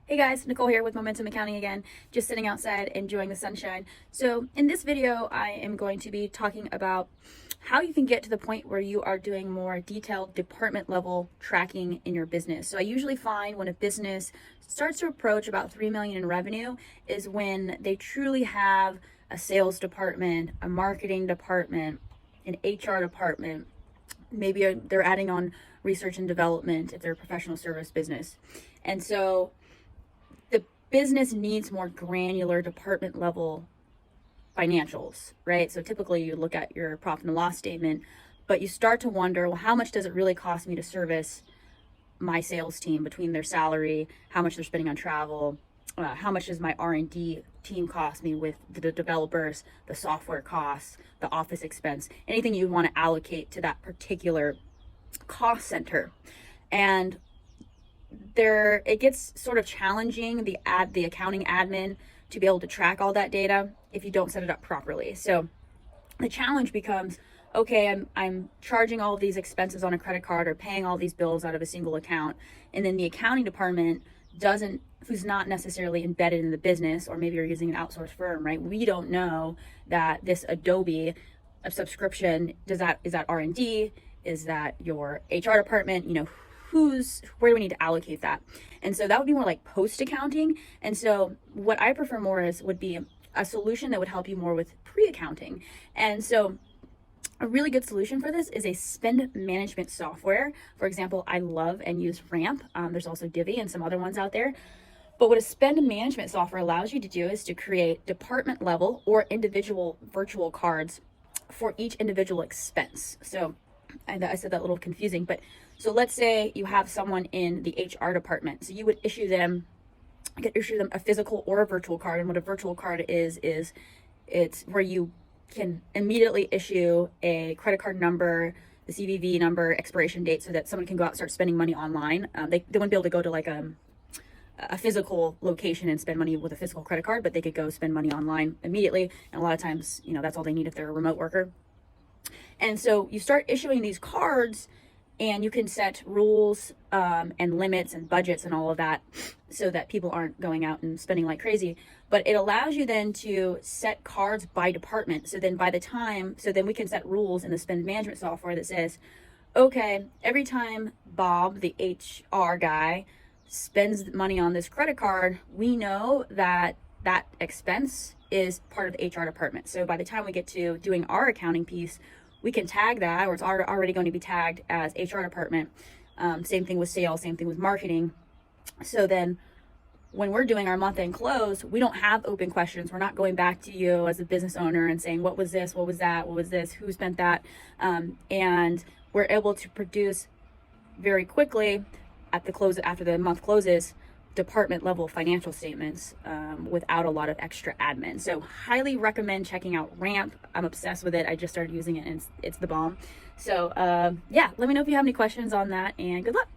Hey guys, Nicole here with Momentum Accounting again, just sitting outside enjoying the sunshine. So in this video, I am going to be talking about how you can get to the point where you are doing more detailed department level tracking in your business. So I usually find when a business starts to approach about 3 million in revenue is when they truly have a sales department, a marketing department, an HR department, maybe they're adding on research and development if they're a professional service business. And so the business needs more granular department level financials, right? So typically you look at your profit and loss statement, but you start to wonder, well, how much does it really cost me to service my sales team between their salary, how much they're spending on travel, how much does my R&D team cost me with the developers, the software costs, the office expense, anything you want to allocate to that particular cost center. And it gets sort of challenging, the accounting admin, to be able to track all that data if you don't set it up properly. So the challenge becomes, okay, I'm charging all of these expenses on a credit card or paying all these bills out of a single account, and then the accounting department who's not necessarily embedded in the business, or maybe you're using an outsourced firm, right? We don't know that this Adobe subscription, is that R&D? Is that your HR department? Where do we need to allocate that? And so that would be more like post accounting. And so what I prefer more would be a solution that would help you more with pre-accounting. And so a really good solution for this is a spend management software. For example, I love and use Ramp. There's also Divvy and some other ones out there. But what a spend management software allows you to do is to create department level or individual virtual cards for each individual expense. So I said that a little confusing, but so let's say you have someone in the HR department. So you would issue them a physical or a virtual card. And what a virtual card is it's where you can immediately issue a credit card number, the CVV number, expiration date, so that someone can go out and start spending money online. They wouldn't be able to go to like a physical location and spend money with a physical credit card, but they could go spend money online immediately. And a lot of times, that's all they need if they're a remote worker. And so you start issuing these cards, and you can set rules and limits and budgets and all of that so that people aren't going out and spending like crazy. But it allows you then to set cards by department. So then we can set rules in the spend management software that says, okay, every time Bob, the HR guy, spends money on this credit card, we know that that expense is part of the HR department. So by the time we get to doing our accounting piece, we can tag that, or it's already going to be tagged as HR department. Same thing with sales, same thing with marketing. So then when we're doing our month-end close, we don't have open questions. We're not going back to you as a business owner and saying, what was this? What was that? What was this? Who spent that? And we're able to produce very quickly after the month closes, department level financial statements without a lot of extra admin. So highly recommend checking out Ramp. I'm obsessed with it. I just started using it and it's the bomb. So yeah, let me know if you have any questions on that, and good luck.